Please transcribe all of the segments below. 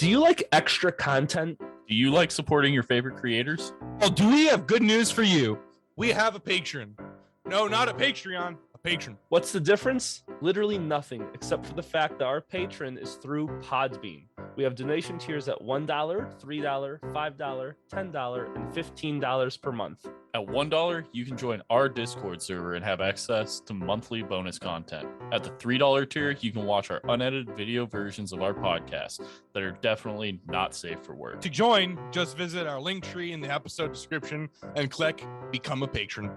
Do you like extra content? Do you like supporting your favorite creators? Well, do we have good news for you? We have a patron. No, not a Patreon, a patron. What's the difference? Literally nothing, except for the fact that our patron is through Podbean. We have donation tiers at $1, $3, $5, $10, and $15 per month. At $1, you can join our Discord server and have access to monthly bonus content. At the $3 tier, you can watch our unedited video versions of our podcasts that are definitely not safe for work. To join, just visit our link tree in the episode description and click Become a Patron.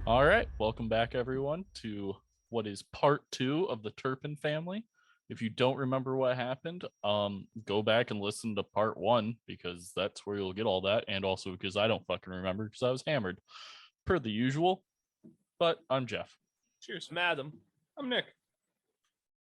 All right, welcome back, everyone, to what is part 2 of the Turpin family. If you don't remember what happened, go back and listen to part 1 because that's where you'll get all that, and also because I don't fucking remember because I was hammered, per the usual. But I'm Jeff. Cheers, madam. I'm Nick.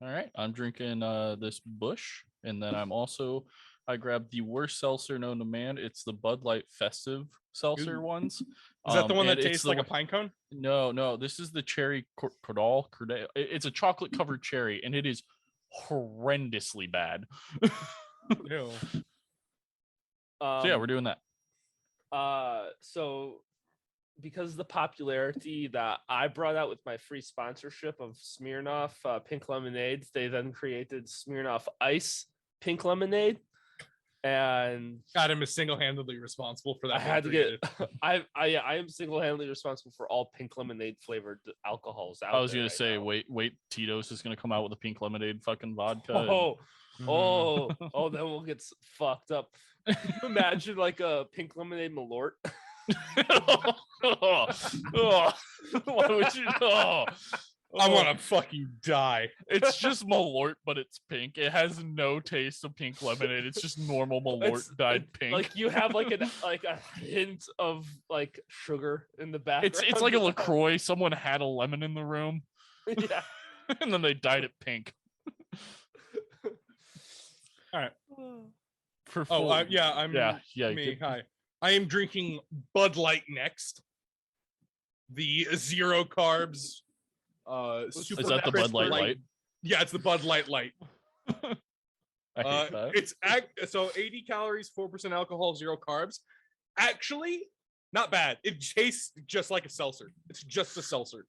All right, I'm drinking this Bush, and then I grabbed the worst seltzer known to man. It's the Bud Light Festive seltzer ones. Is that the one that tastes like a pine cone? No, this is the cherry cordal. It's a chocolate covered cherry, and it is horrendously bad. Ew. So yeah, we're doing that. So because of the popularity that I brought out with my free sponsorship of Smirnoff pink lemonades, they then created Smirnoff Ice pink lemonade. And Adam is single-handedly responsible for that. I had to get. I am single-handedly responsible for all pink lemonade flavored alcohols. I was gonna say, wait, Tito's is gonna come out with a pink lemonade fucking vodka. Oh, then we'll get fucked up. Can you imagine like a pink lemonade Malort? Why would you know? I want to fucking die. It's just Malort, but it's pink. It has no taste of pink lemonade. It's just normal Malort dyed pink. Like you have like a hint of like sugar in the background. It's like a LaCroix. Someone had a lemon in the room. Yeah. And then they dyed it pink. All right. I'm me. Hi. I am drinking Bud Light next. The zero carbs. Is that the Bud Light? Yeah, it's the Bud Light. I hate that. It's so 80 calories, 4% alcohol, 0 carbs. Actually, not bad. It tastes just like a seltzer. It's just a seltzer.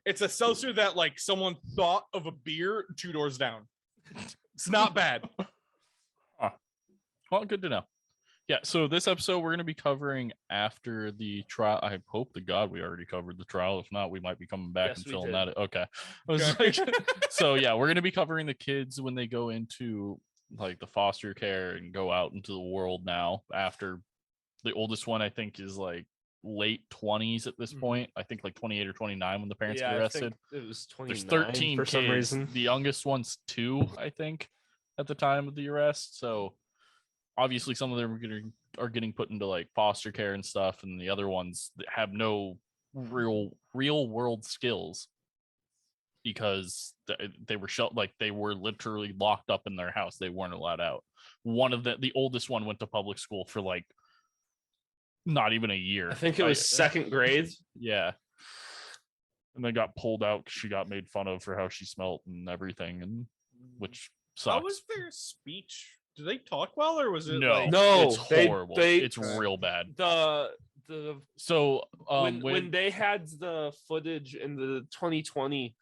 It's a seltzer that like someone thought of a beer 2 doors down. It's not bad. Well, good to know. Yeah, so this episode we're going to be covering after the trial. I hope to God we already covered the trial. If not, we might be coming back and filling that. Okay. So yeah, we're going to be covering the kids when they go into like the foster care and go out into the world now. After the oldest one, I think, is like late 20s at this point. I think like 28 or 29 when the parents get arrested. It was 29. There's 13 for kids. some reason. The youngest one's 2, I think, at the time of the arrest. So obviously some of them are getting put into like foster care and stuff, and the other ones that have no real world skills because they were they were literally locked up in their house. They weren't allowed out. One of the oldest one went to public school for like not even a year. I think it was second grade. Yeah. And then got pulled out because she got made fun of for how she smelt and everything, and which sucks. How was their speech? Do they talk well, or was it no? like... No, it's horrible. It's real bad. When they had the footage in the 2020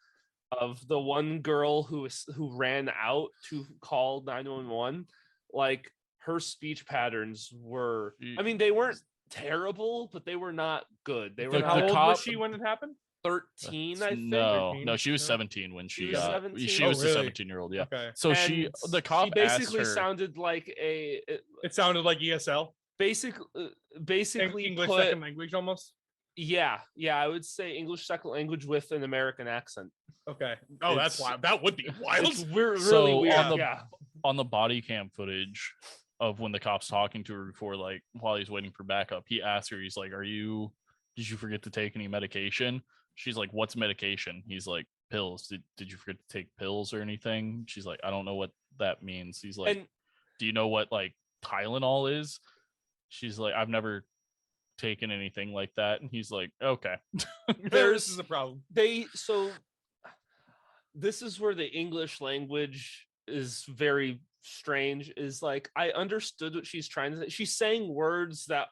of the one girl who ran out to call 911, like her speech patterns were. I mean, they weren't terrible, but they were not good. They were. How old was she when it happened? 13, I think. No, she was 17 when she was the 17-year-old. Yeah. Okay. So the cop she basically asked her, sounded like it sounded like ESL. Basically English second language almost. Yeah, I would say English second language with an American accent. Okay. Oh, that's wild. That would be wild. It's really weird. On the body cam footage of when the cop's talking to her before, like while he's waiting for backup, he asked her, he's like, did you forget to take any medication? She's like, what's medication? He's like, pills. Did you forget to take pills or anything? She's like, I don't know what that means. He's like, And do you know what like Tylenol is? She's like, I've never taken anything like that. And he's like, okay. This is a problem. This is where the English language is very strange. Is like, I understood what she's trying to say. She's saying words that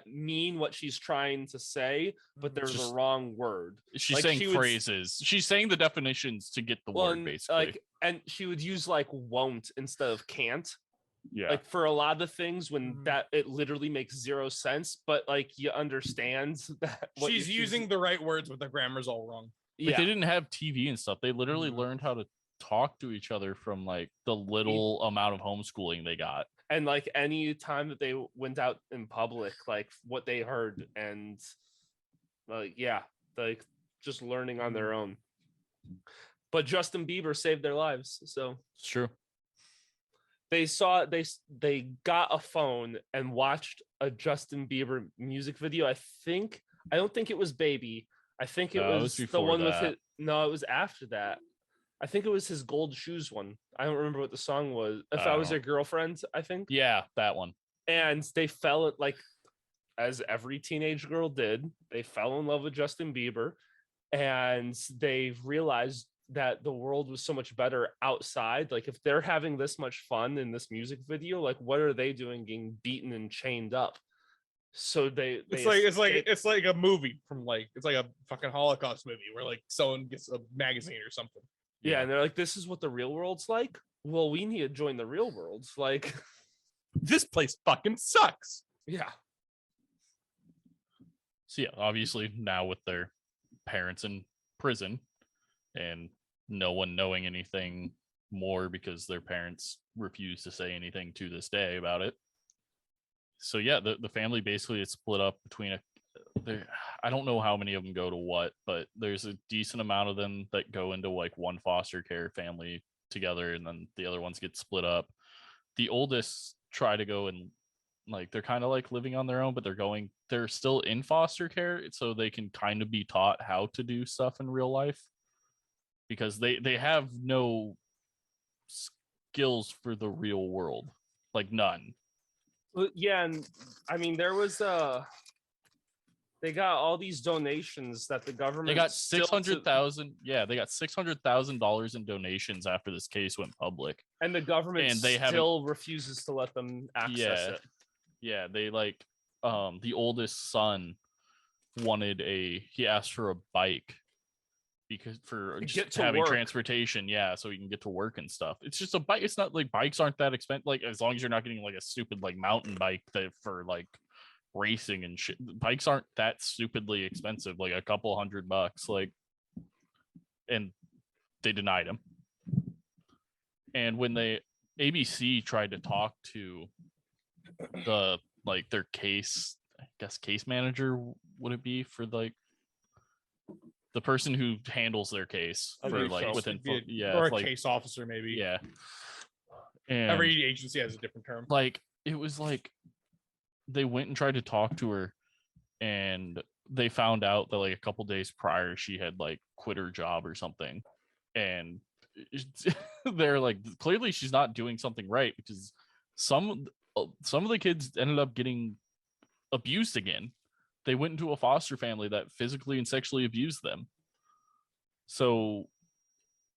mean what she's trying to say, but there's Just- a wrong word. She's Like, saying she would- phrases. She's saying the definitions to get the word, and, basically. like, and she would use like won't instead of can't. Yeah. Like for a lot of things when Mhm. that it literally makes zero sense, but like you understand that She's using the right words, but the grammar's all wrong. Like they didn't have TV and stuff. They literally Mhm. learned how to talk to each other from like the little amount of homeschooling they got. And like any time that they went out in public, like what they heard, and like like just learning on their own. But Justin Bieber saved their lives, so It's true. they got a phone and watched a Justin Bieber music video. I don't think it was Baby. I think it No, it was was the before one with that. it. No, it was after that. I think it was his Gold Shoes one. I don't remember what the song was. If I Was Oh. Your Girlfriend, I think. Yeah, that one. And they fell at, like, as every teenage girl did, they fell in love with Justin Bieber, and they realized that the world was so much better outside. Like, if they're having this much fun in this music video, like, what are they doing getting beaten and chained up? So It's like a movie from it's like a fucking Holocaust movie where like someone gets a magazine or something. yeah, and they're like, this is what the real world's like. Well, we need to join the real world. Like, This place fucking sucks. yeah. So yeah, obviously now with their parents in prison and no one knowing anything more because their parents refuse to say anything to this day about it. So yeah, the family basically is split up between I don't know how many of them go to what, but there's a decent amount of them that go into like one foster care family together, and then the other ones get split up. The oldest try to go and like they're kind of like living on their own, but they're still in foster care, so they can kind of be taught how to do stuff in real life because they have no skills for the real world, like none. Well, yeah, and I mean, there was they got all these donations that the government They got still $600,000. Yeah, they got $600,000 in donations after this case went public. and the government and they still refuses to let them access it. Yeah, they like the oldest son he asked for a bike because for To just get to having work. transportation, so he can get to work and stuff. It's just a bike. It's not like bikes aren't that expensive. Like as long as you're not getting like a stupid like mountain bike that for like racing and shit. Bikes aren't that stupidly expensive, like a couple $100. Like, and they denied him. And when ABC tried to talk to their case, I guess case manager would it be for like the person who handles their case I for think like so. within or a like, case officer maybe. yeah. And Every agency has a different term. like it was like they went and tried to talk to her, and they found out that like a couple days prior she had like quit her job or something, and they're like clearly she's not doing something right because some of the kids ended up getting abused again. They went into a foster family that physically and sexually abused them. So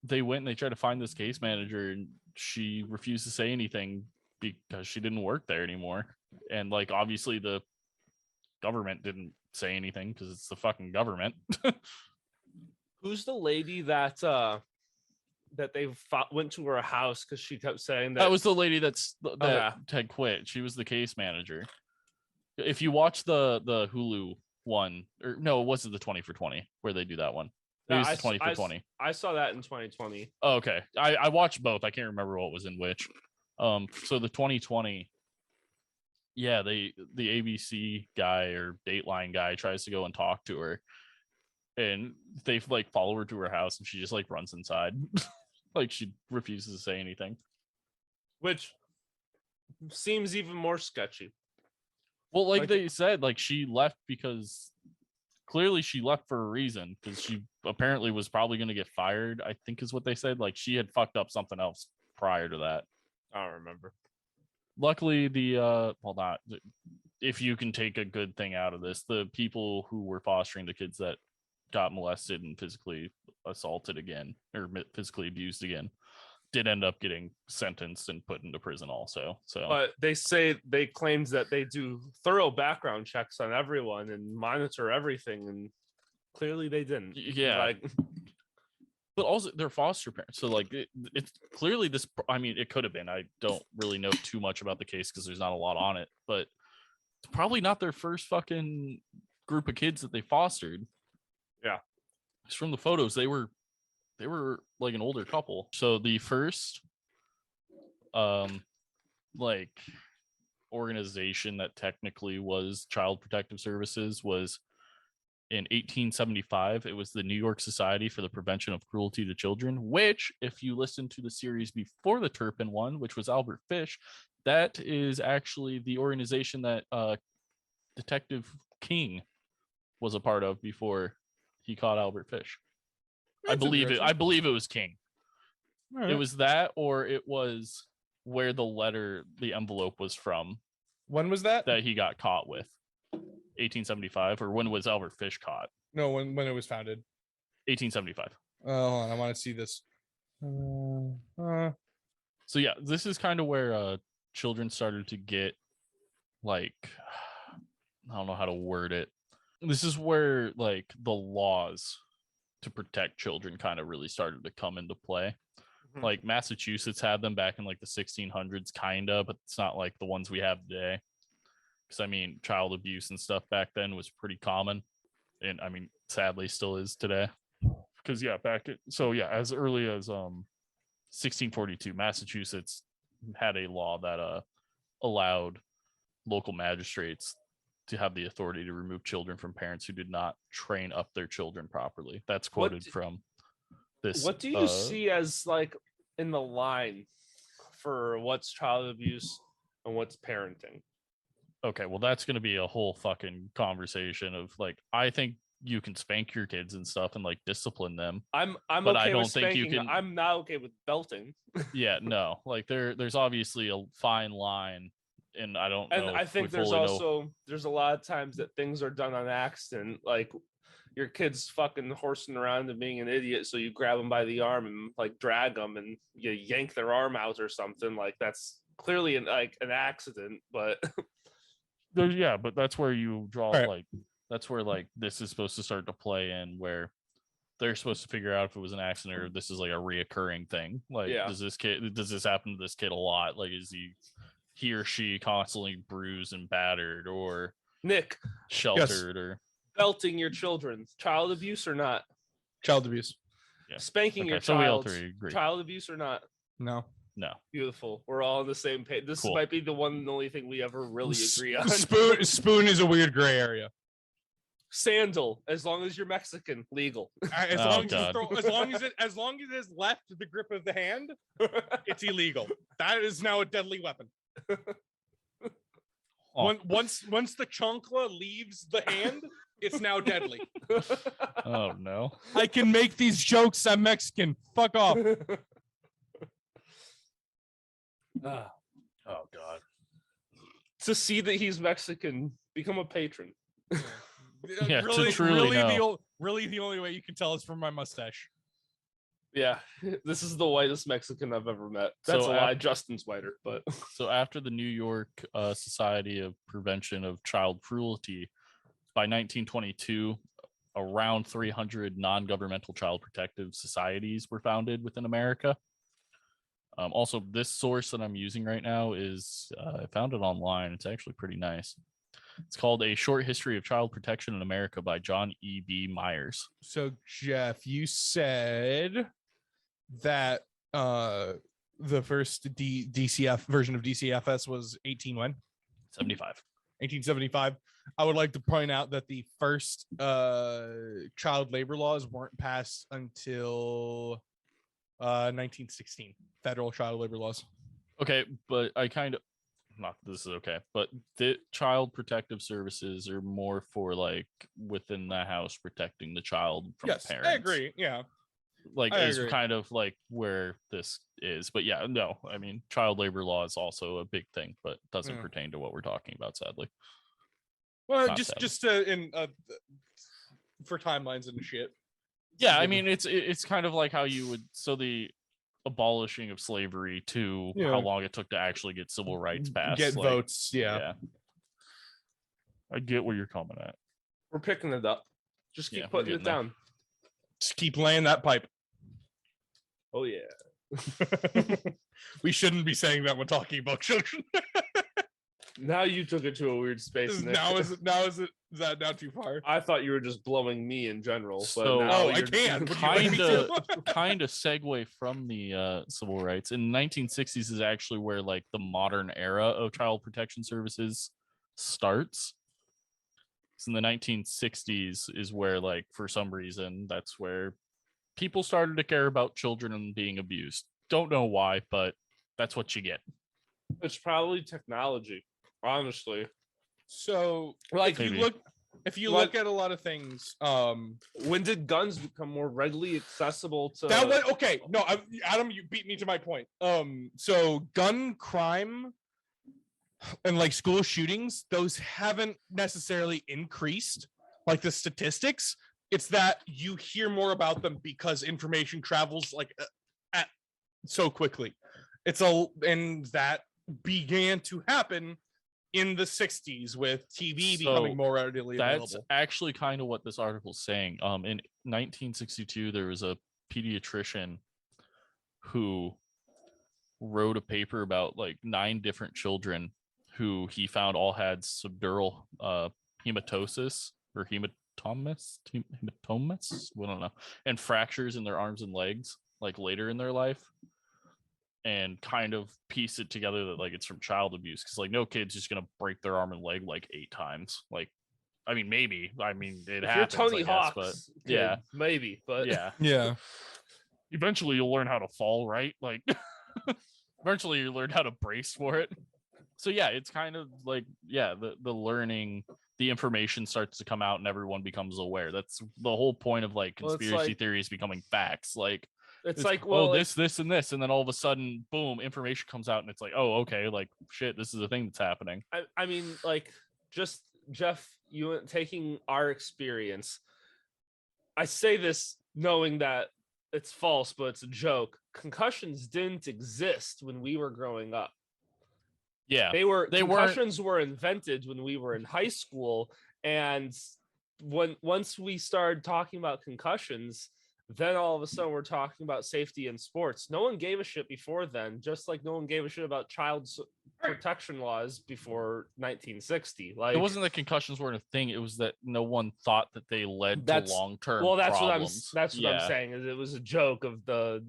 they went and they tried to find this case manager, and she refused to say anything because she didn't work there anymore. And like obviously the government didn't say anything because it's the fucking government. Who's the lady that they went to her house because she kept saying that That was the lady that Okay. had quit. She was the case manager. If you watch the Hulu one, or no, was it the 20 for 20 where they do that one? It was the 20 for 20. I saw that in 2020. Oh, okay. I watched both. I can't remember what was in which. So the 2020, yeah, the ABC guy or Dateline guy tries to go and talk to her, and they like follow her to her house, and she just like runs inside. Like she refuses to say anything, Which seems even more sketchy. well, like Like- they said, like she left because clearly she left for a reason, because she apparently was probably going to get fired, I think is what they said. Like, she had fucked up something else prior to that. I don't remember. Luckily, if you can take a good thing out of this, the people who were fostering the kids that got molested and physically assaulted again, or physically abused again, did end up getting sentenced and put into prison also. So, but they claimed that they do thorough background checks on everyone and monitor everything, and clearly they didn't. Yeah. Like, but also they're foster parents, so like it's clearly this. I mean, it could have been. I don't really know too much about the case because there's not a lot on it, but it's probably not their first fucking group of kids that they fostered. Yeah, it's from the photos. They were like an older couple. So the first like organization that technically was Child Protective Services was in 1875. It was the New York Society for the Prevention of Cruelty to Children, which, if you listen to the series before the Turpin one, which was Albert Fish, that is actually the organization that Detective King was a part of before he caught Albert Fish. I believe it was King. Right. It was that, or it was where the envelope was from. When was that? That he got caught with. 1875, or when was Albert Fish caught? No, when it was founded. 1875. Oh, hold on, I want to see this. So yeah, this is kind of where children started to get, like, I don't know how to word it. This is where like the laws to protect children kind of really started to come into play. Mm-hmm. Like Massachusetts had them back in like the 1600s, kind of, but it's not like the ones we have today. Because I mean, child abuse and stuff back then was pretty common, and I mean, sadly, still is today. Because as early as 1642, Massachusetts had a law that allowed local magistrates to have the authority to remove children from parents who did not train up their children properly. That's quoted from this. What do you see as like in the line for what's child abuse and what's parenting? Okay, well, that's going to be a whole fucking conversation of like, I think you can spank your kids and stuff and like discipline them. I'm but okay I don't with think spanking. you can. I'm not okay with belting. Yeah, no, like there's obviously a fine line, and I don't know. And I think there's a lot of times that things are done on accident, like your kid's fucking horsing around and being an idiot, so you grab them by the arm and like drag them and you yank their arm out or something. Like that's clearly an accident, but but that's where you draw right. That's where like this is supposed to start to play in, where they're supposed to figure out if it was an accident or if this is like a reoccurring thing. Like, does this happen to this kid a lot? Like, is he or she constantly bruised and battered, or sheltered, or belting your children? Child abuse or not? Child abuse. Yeah. Spanking your child. So we all three agree. Child abuse or not? No. Beautiful. We're all on the same page. This might be the only thing we ever really agree on. Spoon is a weird gray area. Sandal, as long as you're Mexican, legal. As long as it has left the grip of the hand, it's illegal. That is now a deadly weapon. Once the chancla leaves the hand, it's now deadly. Oh no! I can make these jokes. I'm Mexican. Fuck off. Oh god! To see that he's Mexican, become a patron. Yeah, really, truly the only way you can tell is from my mustache. Yeah, this is the whitest Mexican I've ever met. That's a lie. Justin's whiter, but so after the New York Society of Prevention of Child Cruelty, by 1922, around 300 non-governmental child protective societies were founded within America. Also, this source that I'm using right now is I found it online. It's actually pretty nice. It's called A Short History of Child Protection in America by John E.B. Myers. So, Jeff, you said that the first DCF version of DCFS was 1875. I would like to point out that the first child labor laws weren't passed until 1916. Federal child labor laws. Okay, but I kind of not this is okay, but the child protective services are more for like within the house protecting the child from Yes, parents. I agree. Yeah. Like I is agree. kind of like where this is. But yeah, no, I mean child labor law is also a big thing, but doesn't Yeah. pertain to what we're talking about, sadly. Well, Not just sadly. in for timelines and shit. Yeah, I mean it's kind of like how you would the abolishing of slavery to how long it took to actually get civil rights passed. Get like, votes. Yeah. I get where you're coming at. We're picking it up. Just keep Yeah, we're putting it getting there. down. Just keep laying that pipe. Oh yeah. We shouldn't be saying that when talking about children. Now you took it to a weird space. Nick. Is that now too far? I thought you were just blowing me in general. So- but now Oh, I you're- can. Would you like me to? Kind of segue from the civil rights in the 1960s is actually where like the modern era of child protection services starts. So in the 1960s is where like for some reason that's where people started to care about children and being abused. Don't know why, but that's what you get. It's probably technology, honestly. So, Like, if you look at a lot of things, when did guns become more readily accessible to that was okay. No, Adam, you beat me to my point. So gun crime and like school shootings, those haven't necessarily increased like the statistics. It's that you hear more about them because information travels like at so quickly. And that began to happen in the 60s with TV becoming more readily available. That's actually kind of what this article is saying. In 1962, there was a pediatrician who wrote a paper about like 9 different children who he found all had subdural hematosis or hematomas, we don't know, and fractures in their arms and legs like later in their life, and kind of piece it together that like it's from child abuse, because like no kid's just gonna break their arm and leg like 8 times. Like, I mean, maybe. I mean, it if happens. you're Tony I guess, Hawk's but kid, yeah, maybe. But yeah. Eventually, you'll learn how to fall, right? Like, eventually, you learn how to brace for it. So yeah, it's kind of like the learning, the information starts to come out, and everyone becomes aware. That's the whole point of like conspiracy theories becoming facts. Like. It's like, well, this, and this, and then all of a sudden, boom, information comes out, and it's like, oh, okay, like shit, this is a thing that's happening. I mean, like, just Jeff, you taking our experience. I say this knowing that it's false, but it's a joke. Concussions didn't exist when we were growing up. Yeah, concussions were invented when we were in high school, and once we started talking about concussions, then all of a sudden we're talking about safety in sports. No one gave a shit before then, just like no one gave a shit about child protection laws before 1960. Like, it wasn't that concussions weren't a thing; it was that no one thought that they led to long-term. Well, that's problems. what I'm saying. Is it was a joke of the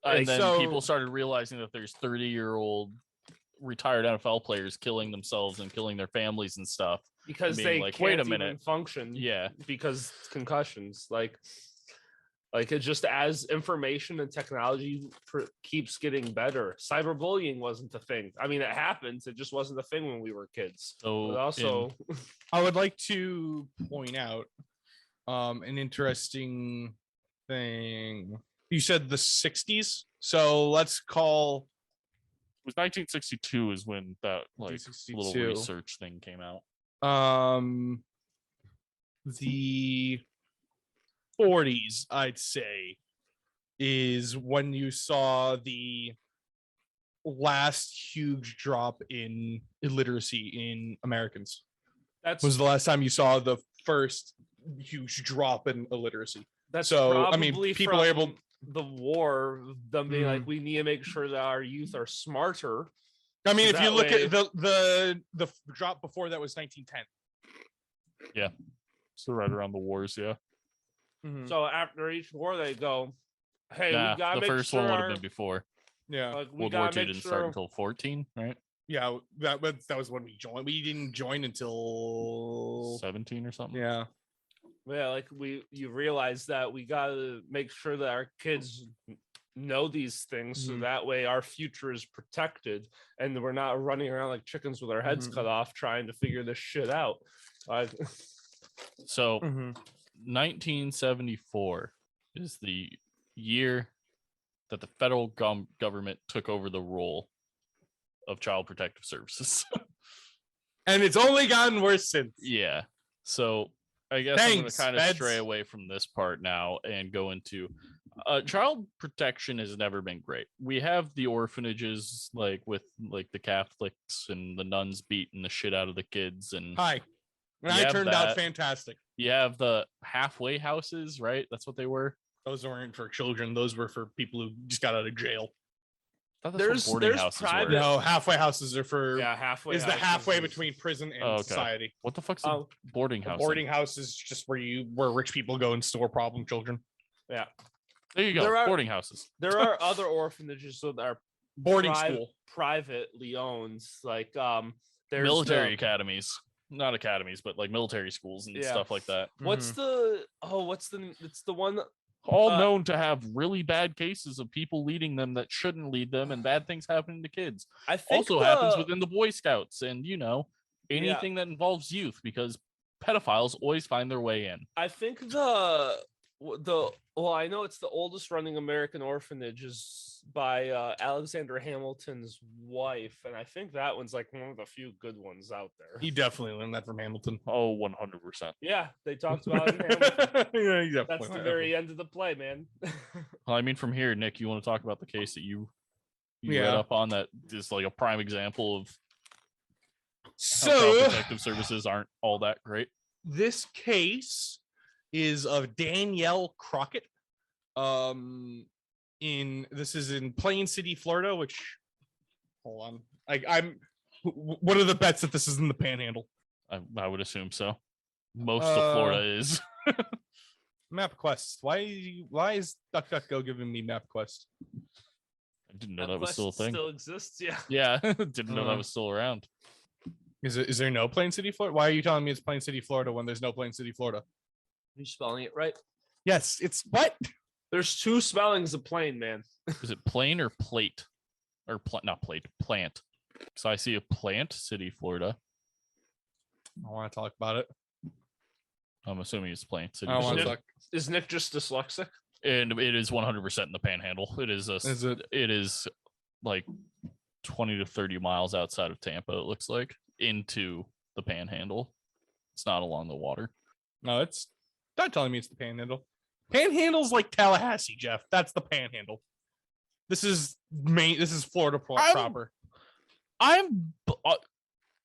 and then people started realizing that there's 30-year-old retired NFL players killing themselves and killing their families and stuff because they like, can't even function. Because concussions, like it just, as information and technology keeps getting better. Cyberbullying wasn't a thing. I mean, it happens. It just wasn't a thing when we were kids. So but also, I would like to point out an interesting thing. You said the 60s, so let's call. It was 1962 is when that like little research thing came out. The 40s, I'd say, is when you saw the last huge drop in illiteracy in Americans. That was the last time you saw the first huge drop in illiteracy. That's so I mean, people are able. The war, them being like, we need to make sure that our youth are smarter. I mean, if you look at the drop before that was 1910. Yeah, so right around the wars, yeah. Mm-hmm. So after each war, they go, "Hey, we gotta the make first sure one would have been before." Yeah, like, World War II didn't start until 14, right? Yeah, that was when we joined. We didn't join until 17 or something. Yeah. Yeah, like you realize that we gotta make sure that our kids know these things, so Mhm. that way our future is protected and we're not running around like chickens with our heads cut off trying to figure this shit out. So Mhm. 1974 is the year that the federal government took over the role of Child Protective Services. And it's only gotten worse since. Yeah. So I guess I'm going Thanks, to kind of feds. stray away from this part now and go into child protection has never been great. We have the orphanages, like with like the Catholics and the nuns beating the shit out of the kids, and Hi. And You I have turned out that. fantastic. you have the halfway houses, right? That's what they were. Those weren't for children. Those were for people who just got out of jail. I thought that's what boarding there's houses private- were. No, halfway houses are for Yeah, halfway is the houses halfway is- between prison and Oh, okay. society. What the fuck's a Oh, boarding A house? boarding house is just where rich people go and store problem children. Yeah, There you go. There are- Boarding houses. there are other orphanages that are Boarding Pri- school. privately owned, like there's Military the- academies. Not academies, but like military schools and Yeah. stuff like that. What's the it's the one All Uh, known to have really bad cases of people leading them that shouldn't lead them, and bad things happening to kids. I think Also happens within the Boy Scouts, and anything that involves youth, because pedophiles always find their way in. I think I know it's the oldest running American orphanage is by Alexander Hamilton's wife, and I think that one's like one of the few good ones out there. He definitely learned that from Hamilton. Oh, 100%. Yeah, they talked about it in Hamilton. Yeah, he definitely That's the learned very end of the play, man. Well, I mean, from here, Nick, you want to talk about the case that you read Yeah. up on that is like a prime example of how So Child Protective Services aren't all that great. this case is of Danielle Crockett. This is in Plain City, Florida. Which, hold on, what are the bets that this is in the Panhandle? I would assume so. Most of Florida is. MapQuest. Why is DuckDuckGo giving me MapQuest? I didn't know that was still a Quest thing. Still exists, yeah. Yeah, didn't know that was still around. Is there no Plain City, Florida? Why are you telling me it's Plain City, Florida when there's no Plain City, Florida? You spelling it right? Yes, it's what? There's two spellings of plane, man. Is it plane or plate? Or not plate, plant. So I see a Plant City, Florida. I want to talk about it. I'm assuming it's Plant City, I want Florida. to talk. Is Nick just dyslexic? And it is 100% in the Panhandle. It is Is it? It is like 20 to 30 miles outside of Tampa. It looks like into the Panhandle. It's not along the water. No, it's not telling me it's the Panhandle. Panhandle's like Tallahassee, Jeff. That's the Panhandle. This is Florida proper.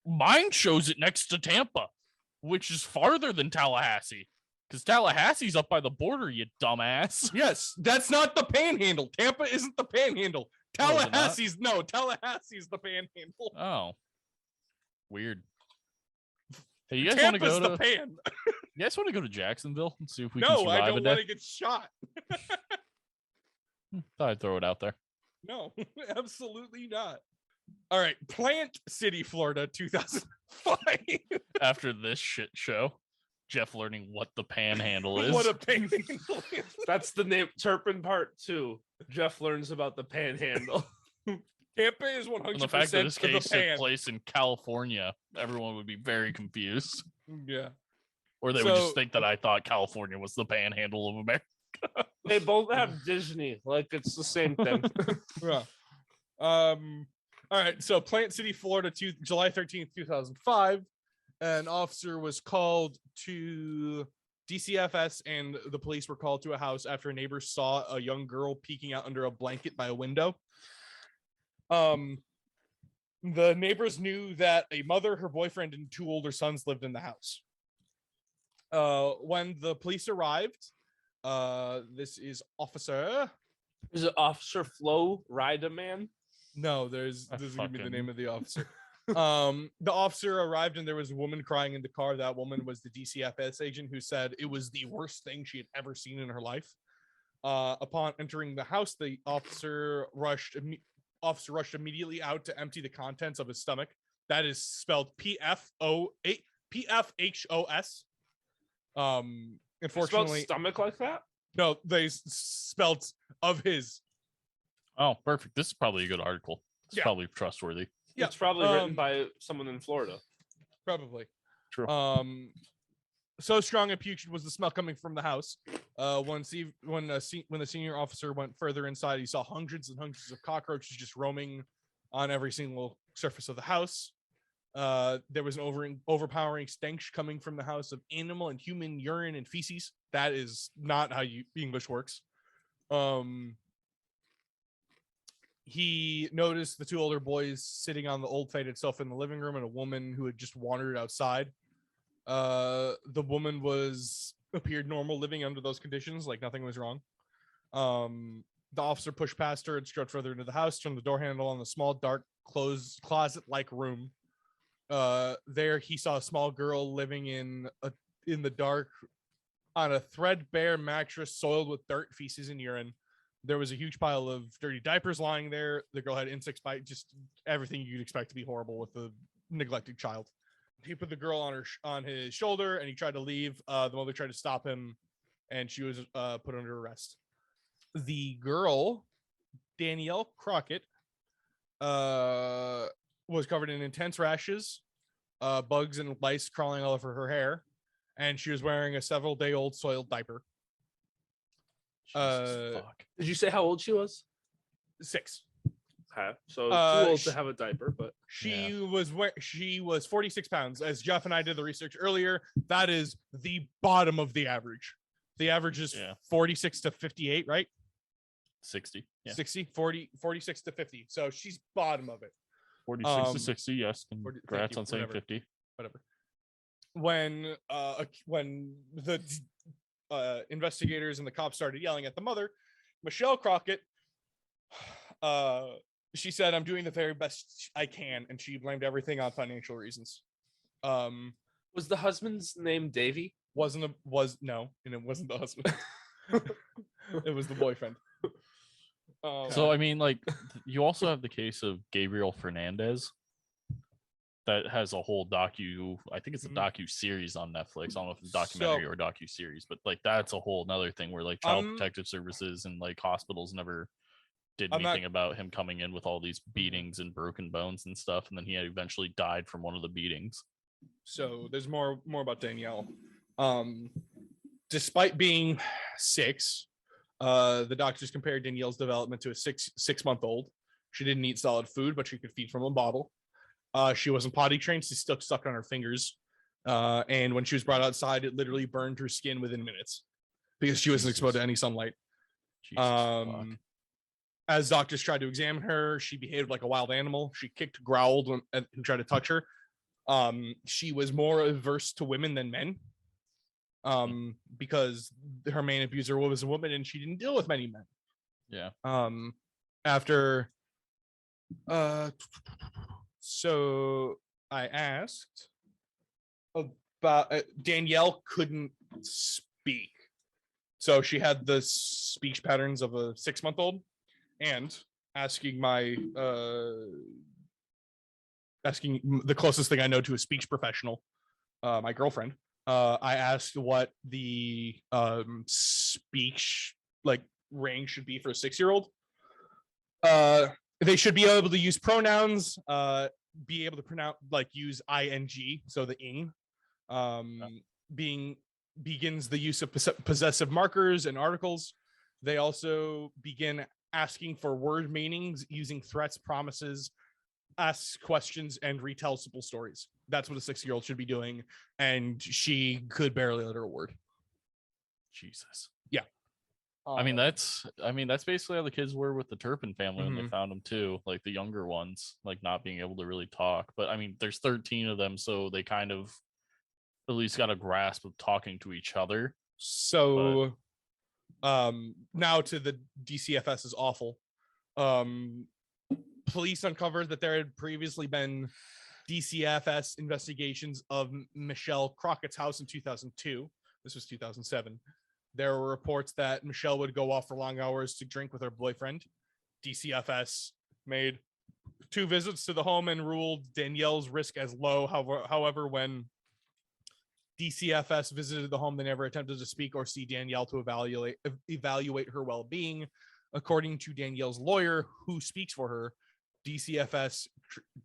Mine shows it next to Tampa, which is farther than Tallahassee, because Tallahassee's up by the border, you dumbass. Yes, that's not the Panhandle. Tampa isn't the Panhandle. Oh, is it not? Tallahassee's the Panhandle. Oh, weird. Hey, you guys want to Tampa's go the to? Pan. You guys want to go to Jacksonville and see if we can No, survive I a don't day? want to get shot. Thought I'd throw it out there. No, absolutely not. All right, Plant City, Florida, 2005. After this shit show, Jeff learning what the Panhandle is. What a Panhandle is. That's the name. Turpin Part 2. Jeff learns about the Panhandle. Tampa is 100% And the fact that this of the case took pan. place in California, everyone would be very confused. Yeah. Or they would So- just think that I thought California was the Panhandle of America. They both have Disney. Like, it's the same thing. Yeah. All right. So Plant City, Florida, July 13th, 2005. An officer was called to DCFS, and the police were called to a house after a neighbor saw a young girl peeking out under a blanket by a window. The neighbors knew that a mother, her boyfriend, and two older sons lived in the house. When the police arrived, this is Officer. Is it Officer Flo Rideman? No, there's I this is gonna be the fucking- name of the officer. The officer arrived and there was a woman crying in the car. That woman was the DCFS agent who said it was the worst thing she had ever seen in her life. Upon entering the house, the officer rushed immediately out to empty the contents of his stomach. That is spelled PFHOS. Spelled Unfortunately, stomach like that? no, they spelled of his Oh, perfect. This is probably a good article. It's Yeah. probably trustworthy. Yeah, It's probably written by someone in Florida. probably. True. So strong and putrid was the smell coming from the house. When the senior officer went further inside, he saw hundreds and hundreds of cockroaches just roaming on every single surface of the house. There was an overpowering stench coming from the house of animal and human urine and feces. That is not how English works. He noticed the two older boys sitting on the old faded sofa in the living room and a woman who had just wandered outside. The woman appeared normal living under those conditions, like nothing was wrong. The officer pushed past her and strode further into the house, turned the door handle on the small, dark, closed closet-like room. There he saw a small girl living in the dark on a threadbare mattress soiled with dirt, feces, and urine. There was a huge pile of dirty diapers lying there. The girl had insects bite, just everything you'd expect to be horrible with a neglected child. He put the girl on his shoulder and he tried to leave. The mother tried to stop him and she was put under arrest. The girl, Danielle Crockett, was covered in intense rashes, bugs and lice crawling all over her hair, and she was wearing a several-day-old soiled diaper. Fuck. Did you say how old she was? 6. Okay. So too old to have a diaper, but she was 46 pounds. As Jeff and I did the research earlier, that is the bottom of the average. The average is 46 to 58, right? 60. Yeah. 60, 40, 46 to 50. So she's bottom of it. 46 to 60, yes. Congrats on saying 50. Whatever. When the investigators and the cops started yelling at the mother, Michelle Crockett, she said, "I'm doing the very best I can," and she blamed everything on financial reasons. Was the husband's name Davy? No, and it wasn't the husband. It was the boyfriend. So I mean, like, you also have the case of Gabriel Fernandez that has a whole I think it's a docu-series on Netflix. I don't know if it's a documentary or docu-series, but like that's a whole nother thing where like child protective services and like hospitals never did anything about him coming in with all these beatings and broken bones and stuff, and then he eventually died from one of the beatings. So there's more about Danielle. Despite being 6, the doctors compared Danielle's development to a six-month-old. She didn't eat solid food, but she could feed from a bottle. She wasn't potty trained. She still sucked on her fingers. And when she was brought outside, it literally burned her skin within minutes because she wasn't exposed to any sunlight. As doctors tried to examine her, she behaved like a wild animal. She kicked, growled and tried to touch her. She was more averse to women than men. Because her main abuser was a woman and she didn't deal with many men. Yeah. So I asked about Danielle couldn't speak. So she had the speech patterns of a 6-month-old, and asking the closest thing I know to a speech professional, my girlfriend, I asked what the speech like range should be for a 6-year-old. They should be able to use pronouns, be able to pronounce use ing, so the ing, begins the use of possessive markers and articles. They also begin asking for word meanings using threats, promises, asks questions, and retell simple stories. That's what a 6-year-old should be doing, and she could barely utter a word. Jesus. Yeah. I mean that's basically how the kids were with the Turpin family when they found them too, like the younger ones, like not being able to really talk. But I mean, there's 13 of them, so they kind of at least got a grasp of talking to each other. So, now to the DCFS is awful. Police uncovered that there had previously been DCFS investigations of Michelle Crockett's house in 2002. This was 2007. There were reports that Michelle would go off for long hours to drink with her boyfriend. DCFS made 2 visits to the home and ruled Danielle's risk as low. However, when DCFS visited the home, they never attempted to speak or see Danielle to evaluate her well-being. according to Danielle's lawyer, who speaks for her, DCFS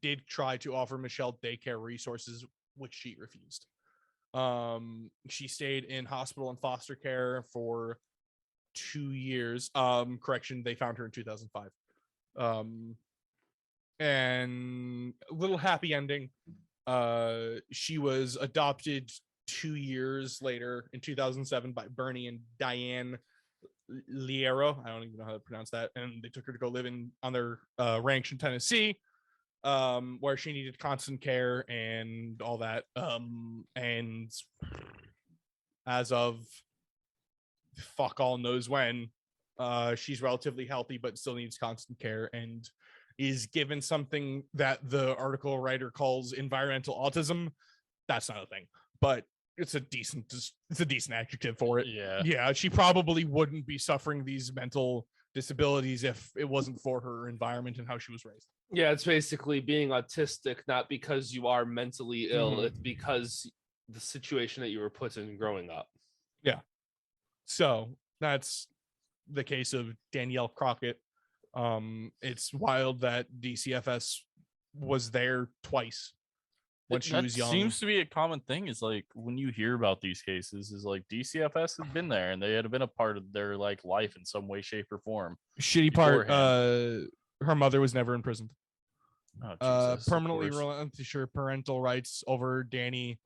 did try to offer Michelle daycare resources, which she refused. She stayed in hospital and foster care for 2 years. Correction, they found her in 2005. And a little happy ending. She was adopted 2 years later in 2007 by Bernie and Diane Liero. I don't even know how to pronounce that. And they took her to go live on their ranch in Tennessee, where she needed constant care and all that. And as of fuck all knows when, she's relatively healthy but still needs constant care and is given something that the article writer calls environmental autism. That's not a thing, but it's a decent adjective for it. Yeah, she probably wouldn't be suffering these mental disabilities if it wasn't for her environment and how she was raised. Yeah, it's basically being autistic, not because you are mentally ill, it's because the situation that you were put in growing up. Yeah. So that's the case of Danielle Crockett. It's wild that DCFS was there twice when she was young. Seems to be a common thing, is like when you hear about these cases, is like DCFS has been there and they had been a part of their like life in some way, shape, or form. Shitty part, her mother was never imprisoned. Oh, Jesus, permanently relinquished her parental rights over Danny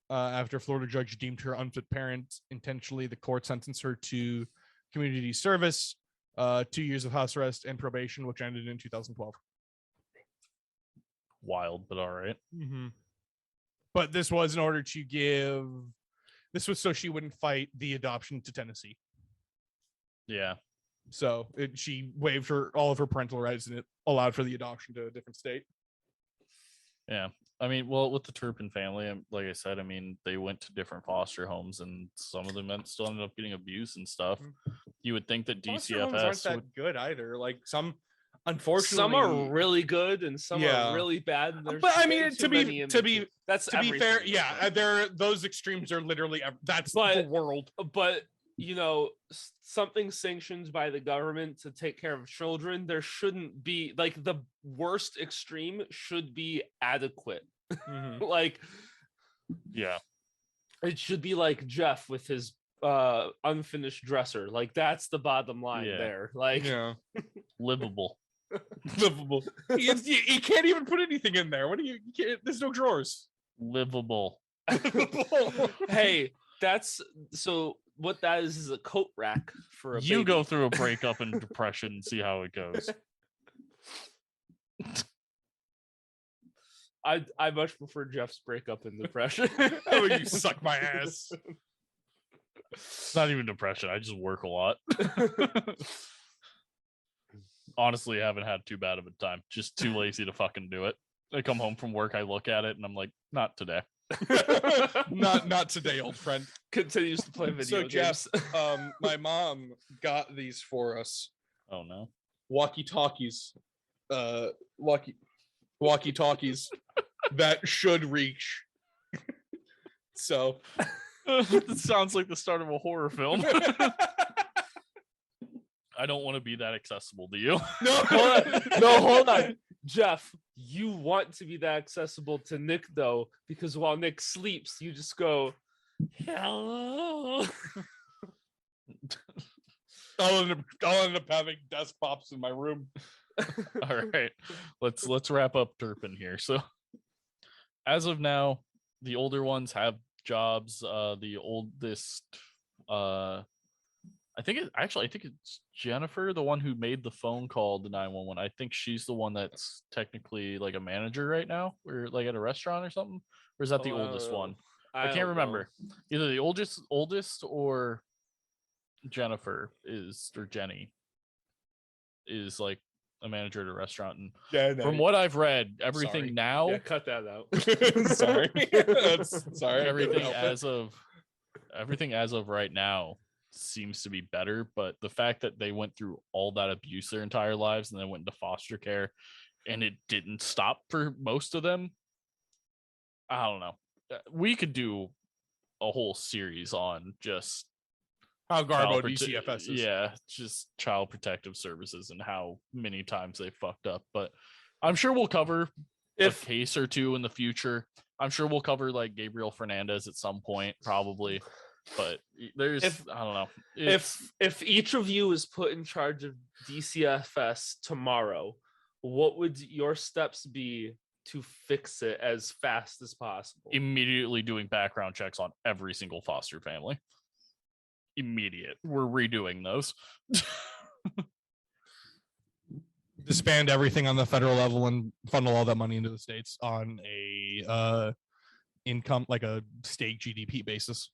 after Florida judge deemed her unfit parent. Intentionally, the court sentenced her to community service, 2 years of house arrest and probation, which ended in 2012. Wild, but all right. But this was in order to give. This was so she wouldn't fight the adoption to Tennessee. Yeah. So she waived all of her parental rights, and it allowed for the adoption to a different state. Yeah. I mean, well, with the Turpin family, like I said, I mean, they went to different foster homes, and some of them still ended up getting abuse and stuff. You would think that DCFS aren't that good either. Like some, unfortunately, some are really good and some are really bad. And but I mean, to be fair, yeah, those extremes are literally that's the world. But you know, something sanctioned by the government to take care of children, there shouldn't be, like, the worst extreme should be adequate. Like, yeah, it should be like Jeff with his unfinished dresser. Like, that's the bottom line there. Like, livable. Livable. You can't even put anything in there. What do you can't, there's no drawers. Livable. Hey, that's so what that is a coat rack for a you baby. Go through a breakup and depression and see how it goes. I much prefer Jeff's breakup and depression. Oh, you suck my ass. It's not even depression. I just work a lot. Honestly, I haven't had too bad of a time. Just too lazy to fucking do it. I come home from work, I look at it, and I'm like, not today. not today, old friend. Continues to play video games. Jeff, my mom got these for us. Oh no. Walkie-talkies. Walkie-talkies that should reach. So it sounds like the start of a horror film. I don't want to be that accessible to you. Hold on. Jeff, you want to be that accessible to Nick, though, because while Nick sleeps, you just go, hello. I'll end up having desktops in my room. All right, let's wrap up Turpin here. So, as of now, the older ones have jobs. The oldest, I think it's Jennifer, the one who made the phone call to 911. I think she's the one that's technically like a manager right now, or like at a restaurant or something. Or is that the oldest one? I can't remember. Either the oldest or Jennifer or Jenny is like a manager at a restaurant. And from what I've read, everything now. Yeah, cut that out. Sorry. Sorry. Everything as of right now seems to be better, but the fact that they went through all that abuse their entire lives and then went into foster care and it didn't stop for most of them, I don't know. We could do a whole series on just How Garbo child prote- DCFS is. Yeah, just child protective services and how many times they fucked up. But I'm sure we'll cover a case or two in the future. I'm sure we'll cover like Gabriel Fernandez at some point, probably. But there's, I don't know. If each of you is put in charge of DCFS tomorrow, what would your steps be to fix it as fast as possible? Immediately doing background checks on every single foster family. Immediate. We're redoing those. Disband everything on the federal level and funnel all that money into the states on a income, like a state GDP basis.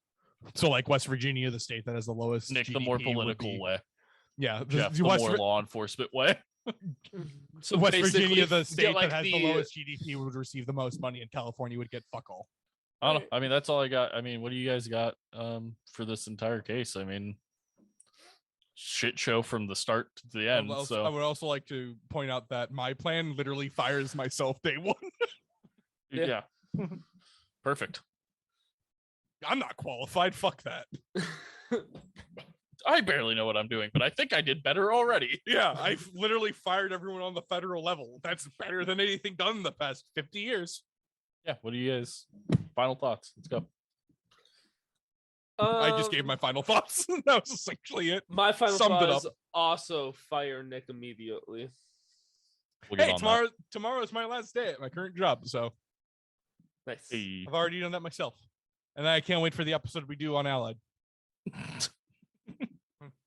So like West Virginia, the state that has the lowest Nick, GDP the more political way. Yeah, Jeff, the more law enforcement way. So West Virginia, the state like that has the lowest GDP, would receive the most money, and California would get fuck all. I don't know. I mean, that's all I got. I mean, what do you guys got for this entire case? I mean, shit show from the start to the end. I would also like to point out that my plan literally fires myself day one. Yeah. Perfect. I'm not qualified. Fuck that. I barely know what I'm doing, but I think I did better already. Yeah, I've literally fired everyone on the federal level. That's better than anything done in the past 50 years. Yeah, what do you guys? Final thoughts. Let's go. I just gave my final thoughts. That was essentially it. My final Summed it thought is up. also fire Nick immediately. We'll get Hey, on tomorrow's my last day at my current job, so Nice. that. Hey. I've already done that myself. And I can't wait for the episode we do on Allied.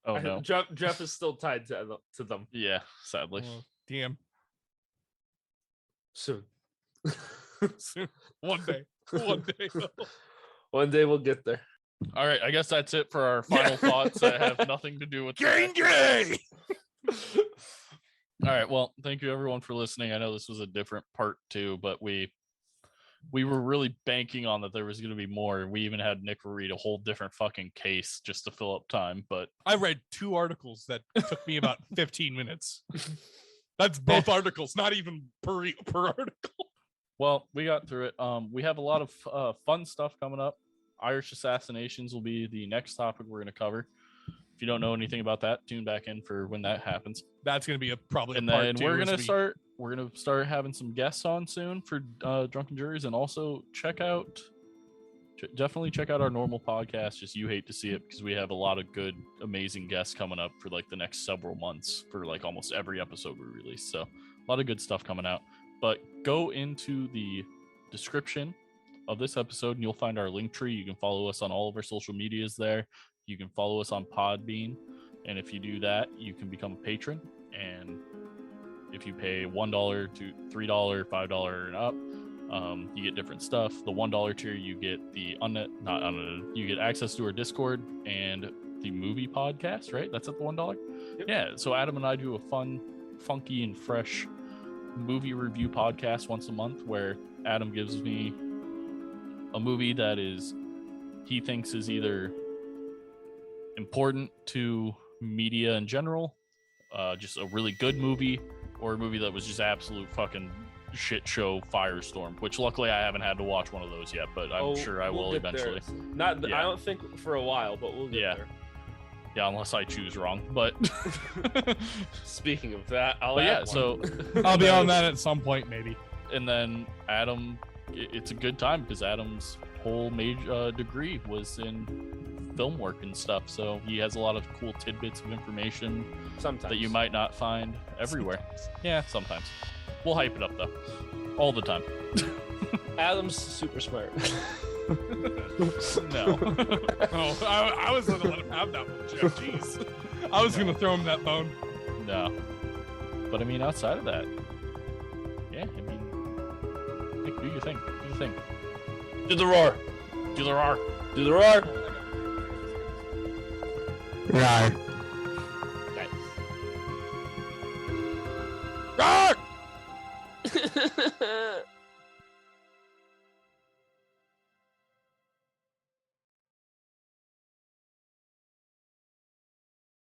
Oh no. Jeff is still tied to them. Yeah, sadly. Damn. Soon. One day. One day. One day we'll get there. All right, I guess that's it for our final thoughts that have nothing to do with Gay! All right, well, thank you everyone for listening. I know this was a different part 2, but we were really banking on that there was going to be more. We even had Nick read a whole different fucking case just to fill up time, but I read 2 articles that took me about 15 minutes. That's both articles, not even per article. well, we got through it. We have a lot of fun stuff coming up. Irish assassinations will be the next topic we're going to cover. If you don't know anything about that, tune back in for when that happens. That's going to be probably and a part then 2. we're going to start having some guests on soon for Drunken Jurors, and also definitely check out our normal podcast. Just You Hate to See It, because we have a lot of good, amazing guests coming up for like the next several months for like almost every episode we release. So a lot of good stuff coming out. But go into the description of this episode and you'll find our link tree. You can follow us on all of our social medias there. You can follow us on Podbean, and if you do that, you can become a patron. And if you pay $1 to $3, $5 and up, you get different stuff. The $1 tier, you get you get access to our Discord and the movie podcast, right? That's at the $1. Yep. Yeah. So Adam and I do a fun, funky, and fresh movie review podcast once a month, where Adam gives me a movie that he thinks is either important to media in general, just a really good movie, or a movie that was just absolute fucking shit show firestorm, which luckily I haven't had to watch one of those yet, but I'm sure I will eventually. I don't think for a while, but we'll get there. Yeah, unless I choose wrong. But speaking of that, I'll be on that at some point, maybe. And then Adam, it's a good time because Adam's whole major degree was in film work and stuff, so he has a lot of cool tidbits of information that you might not find everywhere. Yeah, sometimes. We'll hype it up though, all the time. Adam's super smart. No. I was gonna let him have that one, Jeff. Jeez, I was gonna throw him that bone. No, but I mean, outside of that, yeah, I mean, Nick, do your thing. Do your thing. Do the roar. Do the roar. Do the roar. Roar. Nice. Roar.